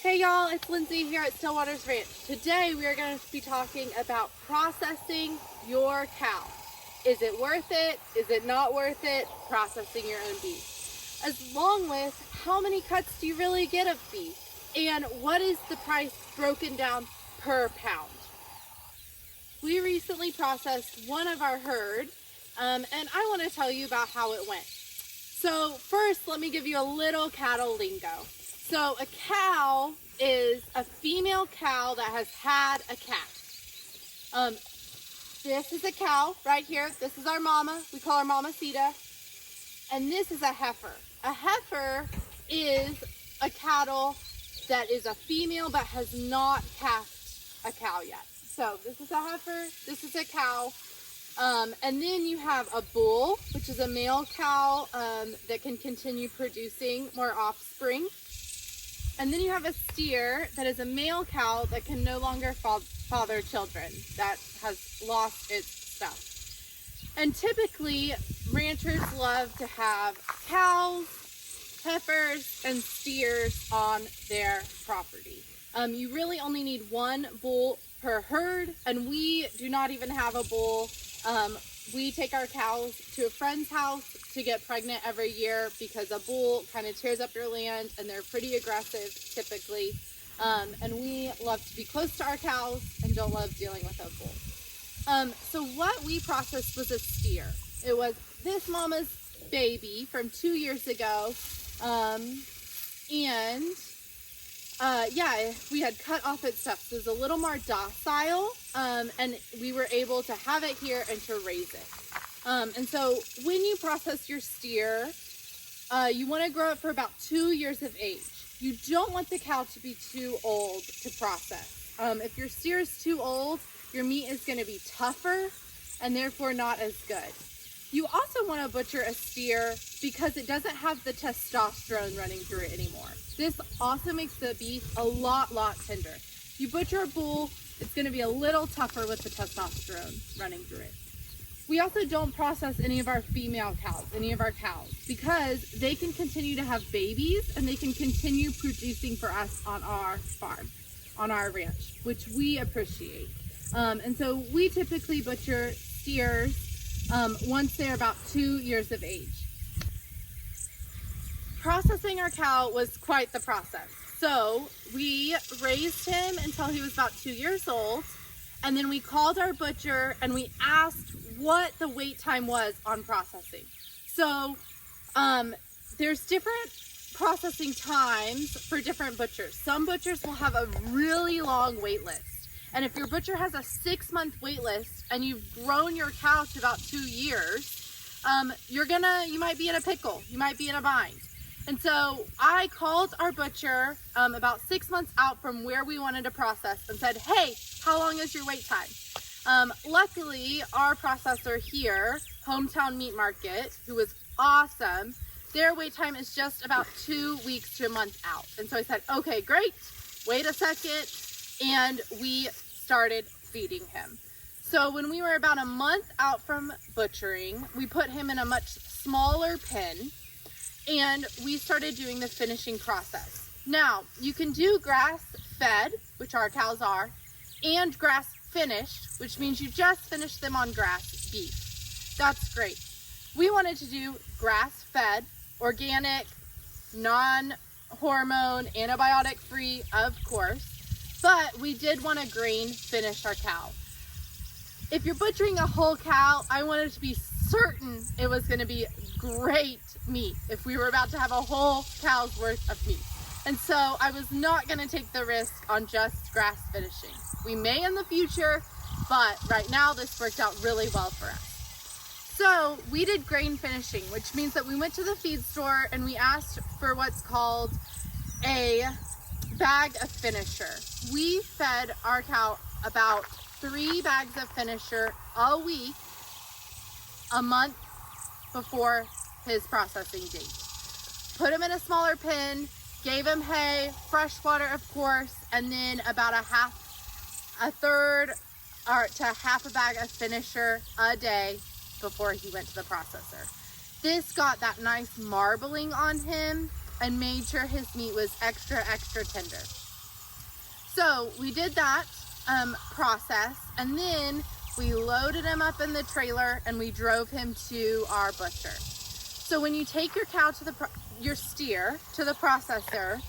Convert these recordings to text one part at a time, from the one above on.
Hey y'all, it's Lindsay here at StillWaters Ranch. Today we are going to be talking about processing your cow. Is it worth it? Is it not worth it? Processing your own beef. As long with how many cuts do you really get of beef? And what is the price broken down per pound? We recently processed one of our herd and I want to tell you about how it went. So first, let me give you a little cattle lingo. So a cow is a female cow that has had a calf. This is a cow right here. This is our mama. We call her Mama Sita. And this is a heifer. A heifer is a cattle that is a female but has not calved a cow yet. So this is a heifer. This is a cow. And then you have a bull, which is a male cow that can continue producing more offspring. And then you have a steer that is a male cow that can no longer father children, that has lost its stuff. And typically, ranchers love to have cows, heifers, and steers on their property. You really only need one bull per herd, and we do not even have a bull. We take our cows to a friend's house to get pregnant every year because a bull kind of tears up your land and they're pretty aggressive typically. And we love to be close to our cows and don't love dealing with a bull. So what we processed was a steer. It was this mama's baby from 2 years ago. Yeah, we had cut off its stuff. So it was a little more docile, and we were able to have it here and to raise it. And so when you process your steer, you want to grow it for about 2 years of age. You don't want the cow to be too old to process. If your steer is too old, your meat is going to be tougher and therefore not as good. You also want to butcher a steer because it doesn't have the testosterone running through it anymore. This also makes the beef a lot tender. You butcher a bull, it's going to be a little tougher with the testosterone running through it. We also don't process any of our female cows, any of our cows, because they can continue to have babies and they can continue producing for us on our farm, on our ranch, which we appreciate. And so we typically butcher steers once they're about 2 years of age. Processing our cow was quite the process. So we raised him until he was about 2 years old, and then we called our butcher and we asked what the wait time was on processing. So there's different processing times for different butchers. Some butchers will have a really long wait list. And if your butcher has a 6-month wait list and you've grown your cow to about 2 years, you might be in a pickle. You might be in a bind. And so I called our butcher about 6 months out from where we wanted to process and said, hey, how long is your wait time? Luckily, our processor here, Hometown Meatmarket, who was awesome, their wait time is just about 2 weeks to a month out. And so I said, okay, great, wait a second. And we started feeding him. So when we were about a month out from butchering, we put him in a much smaller pen and we started doing the finishing process. Now, you can do grass-fed, which our cows are, and grass-finished, which means you just finish them on grass beef. That's great. We wanted to do grass-fed, organic, non-hormone, antibiotic-free, of course. But we did want to grain finish our cow. If you're butchering a whole cow, I wanted to be certain it was going to be great meat if we were about to have a whole cow's worth of meat. And so I was not going to take the risk on just grass finishing. We may in the future, but right now this worked out really well for us. So we did grain finishing, which means that we went to the feed store and we asked for what's called a bag of finisher. We fed our cow about 3 bags of finisher a week, a month before his processing date. Put him in a smaller pen, gave him hay, fresh water of course, and then about a third or to half a bag of finisher a day before he went to the processor. This got that nice marbling on him and made sure his meat was extra tender. So we did that process, and then we loaded him up in the trailer and we drove him to our butcher. So when you take your cow to your steer to the processor,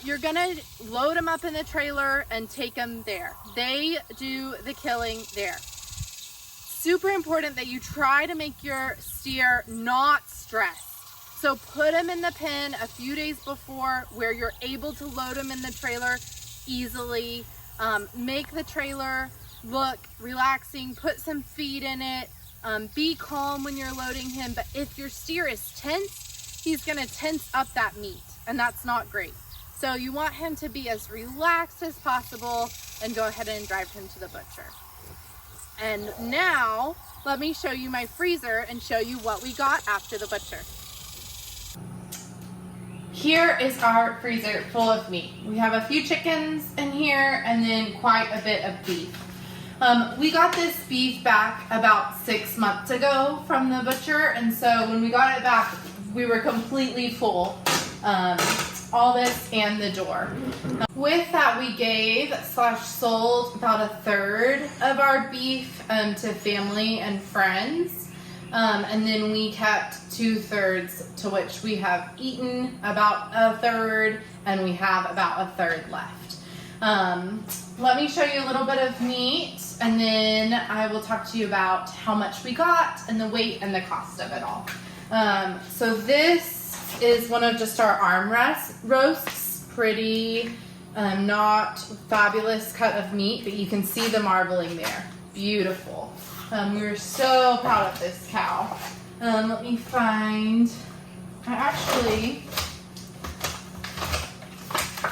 you're gonna load them up in the trailer and take them there. They do the killing there. Super important that you try to make your steer not stressed. So put them in the pen a few days before where you're able to load them in the trailer easily. Make the trailer look relaxing, put some feed in it, be calm when you're loading him. But if your steer is tense, he's gonna tense up that meat, and that's not great. So you want him to be as relaxed as possible and go ahead and drive him to the butcher. And now let me show you my freezer and show you what we got after the butcher. Here is our freezer full of meat. We have a few chickens in here and then quite a bit of beef. We got this beef back about 6 months ago from the butcher, and so when we got it back, we were completely full. All this and the door. With that, we gave/sold about 1/3 of our beef to family and friends. And then we kept 2/3, to which we have eaten about 1/3, and we have about 1/3 left. Let me show you a little bit of meat, and then I will talk to you about how much we got and the weight and the cost of it all. So this is one of just our arm roasts. Pretty, not fabulous cut of meat, but you can see the marbling there. Beautiful. We were so proud of this cow. Let me find, I actually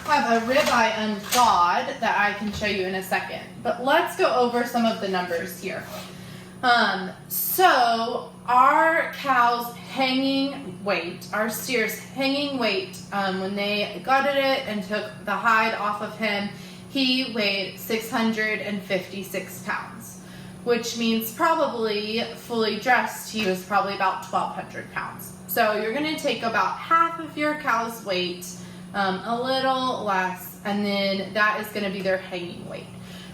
have a ribeye unthawed that I can show you in a second. But let's go over some of the numbers here. So our cow's hanging weight, our steer's hanging weight, when they gutted it and took the hide off of him, he weighed 656 pounds, which means probably fully dressed, he was probably about 1,200 pounds. So you're gonna take about half of your cow's weight, a little less, and then that is gonna be their hanging weight.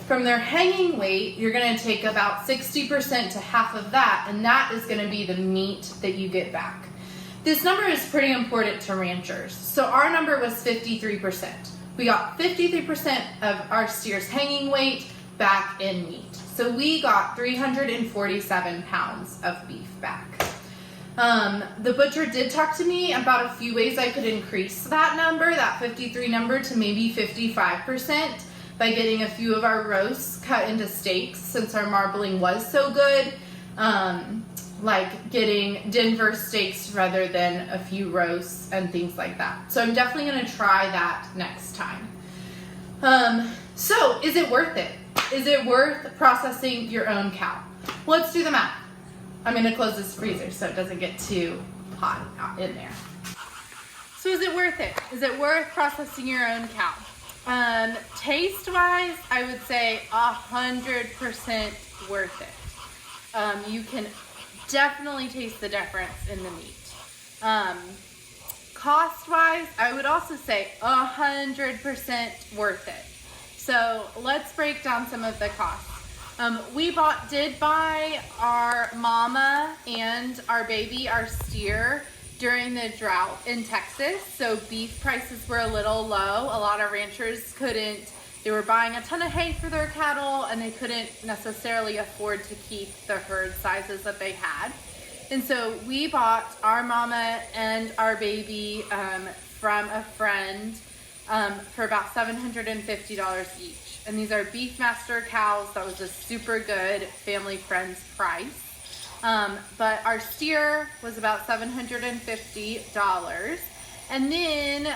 From their hanging weight, you're gonna take about 60% to half of that, and that is gonna be the meat that you get back. This number is pretty important to ranchers. So our number was 53%. We got 53% of our steer's hanging weight back in meat. So we got 347 pounds of beef back. The butcher did talk to me about a few ways I could increase that number, that 53 number, to maybe 55%. By getting a few of our roasts cut into steaks, since our marbling was so good, like getting Denver steaks rather than a few roasts and things like that. So I'm definitely gonna try that next time. So is it worth it? Is it worth processing your own cow? Let's do the math. I'm gonna close this freezer so it doesn't get too hot out in there. So is it worth it? Is it worth processing your own cow? Taste-wise, I would say 100% worth it. You can definitely taste the difference in the meat. Cost-wise, I would also say 100% worth it. So let's break down some of the costs. We did buy our mama and our baby, our steer, during the drought in Texas, so beef prices were a little low. A lot of ranchers they were buying a ton of hay for their cattle, and they couldn't necessarily afford to keep the herd sizes that they had. And so we bought our mama and our baby from a friend for about $750 each. And these are Beefmaster cows. That was a super good family friends price. But our steer was about $750. And then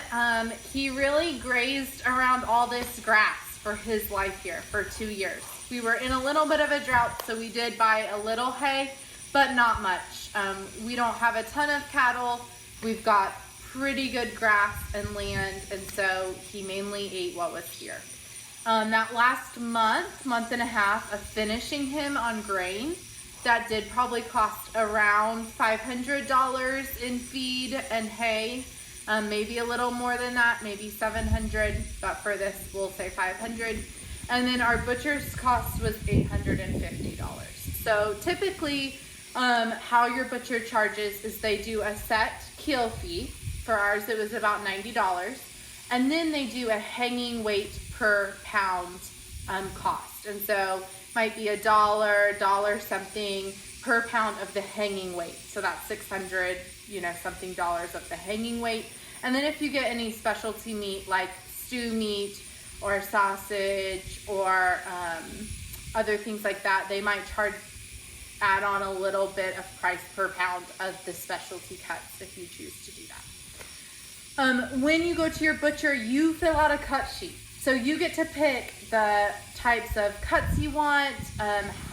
he really grazed around all this grass for his life here for 2 years. We were in a little bit of a drought, so we did buy a little hay, but not much. We don't have a ton of cattle. We've got pretty good grass and land, and so he mainly ate what was here. That last month and a half of finishing him on grain, that did probably cost around $500 in feed and hay. maybe a little more than that, maybe 700, but for this we'll say 500. And then our butcher's cost was $850. So typically how your butcher charges is they do a set kill fee. For ours it was about $90, and then they do a hanging weight per pound cost. And so might be $1 something per pound of the hanging weight. So that's 600, something dollars of the hanging weight. And then if you get any specialty meat like stew meat or sausage or other things like that, they might add on a little bit of price per pound of the specialty cuts if you choose to do that. When you go to your butcher, you fill out a cut sheet. So you get to pick the types of cuts you want,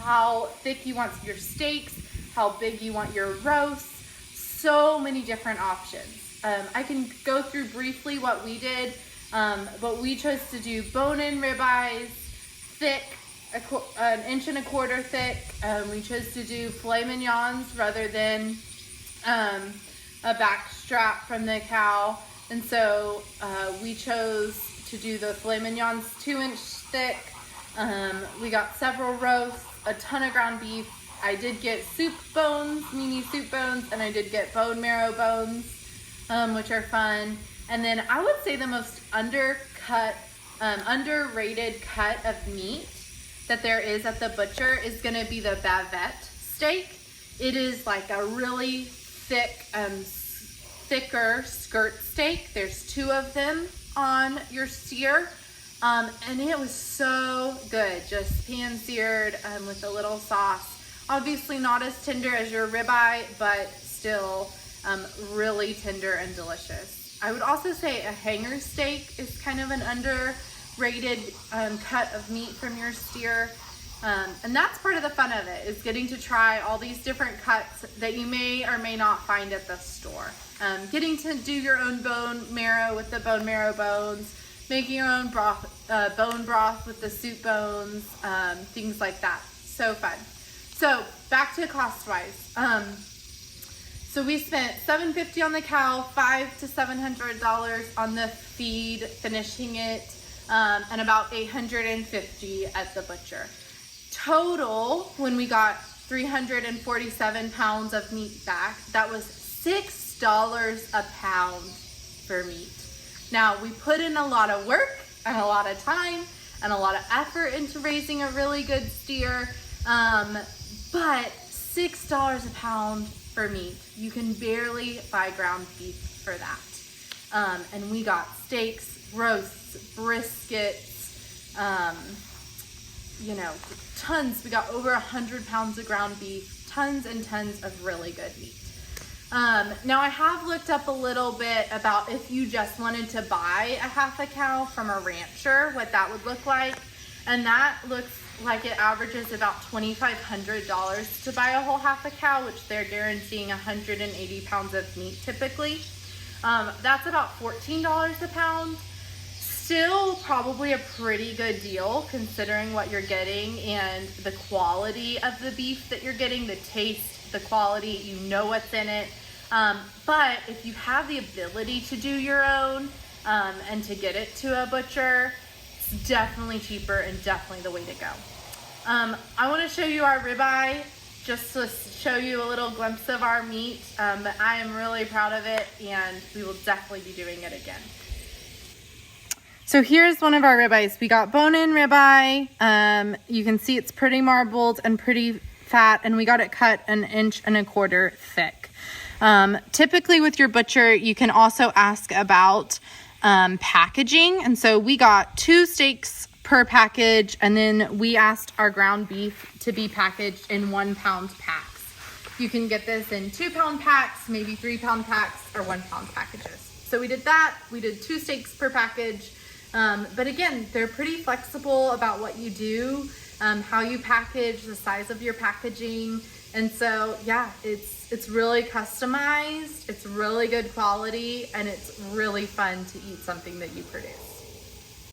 how thick you want your steaks, how big you want your roasts, so many different options. I can go through briefly what we did, but we chose to do bone-in ribeyes, thick, an 1.25 inch thick. We chose to do filet mignons rather than a back strap from the cow. And so we chose to do the filet mignons 2-inch thick. We got several roasts, a ton of ground beef. I did get soup bones, mini soup bones, and I did get bone marrow bones, which are fun. And then I would say the most underrated cut of meat that there is at the butcher is going to be the bavette steak. It is like a really thick, thicker skirt steak. There's 2 of them on your steer, and it was so good, just pan seared with a little sauce. Obviously not as tender as your ribeye, but still really tender and delicious. I would also say a hanger steak is kind of an underrated cut of meat from your steer. And that's part of the fun of it, is getting to try all these different cuts that you may or may not find at the store. Getting to do your own bone marrow with the bone marrow bones, making your own broth, bone broth with the soup bones, things like that. So fun. So back to cost wise. So we spent $750 on the cow, $500 to $700 on the feed, finishing it, and about $850 at the butcher. Total, when we got 347 pounds of meat back, that was $6 a pound for meat. Now, we put in a lot of work and a lot of time and a lot of effort into raising a really good steer, but $6 a pound for meat. You can barely buy ground beef for that. And we got steaks, roasts, briskets, tons. We got over 100 pounds of ground beef, tons and tons of really good meat. Now I have looked up a little bit about if you just wanted to buy a half a cow from a rancher, what that would look like. And that looks like it averages about $2,500 to buy a whole half a cow, which they're guaranteeing 180 pounds of meat typically. That's about $14 a pound. Still probably a pretty good deal considering what you're getting and the quality of the beef that you're getting, the taste, the quality, you know what's in it. But if you have the ability to do your own and to get it to a butcher, it's definitely cheaper and definitely the way to go. I want to show you our ribeye just to show you a little glimpse of our meat. I am really proud of it and we will definitely be doing it again. So here's one of our ribeyes. We got bone-in ribeye. You can see it's pretty marbled and pretty fat, and we got it cut 1.25 inches thick. Typically with your butcher, you can also ask about packaging. And so we got 2 steaks per package, and then we asked our ground beef to be packaged in 1-pound packs. You can get this in 2-pound packs, maybe 3-pound packs, or 1-pound packages. So we did that. We did 2 steaks per package. But again, they're pretty flexible about what you do, how you package, the size of your packaging. And so, yeah, it's really customized, it's really good quality, and it's really fun to eat something that you produce.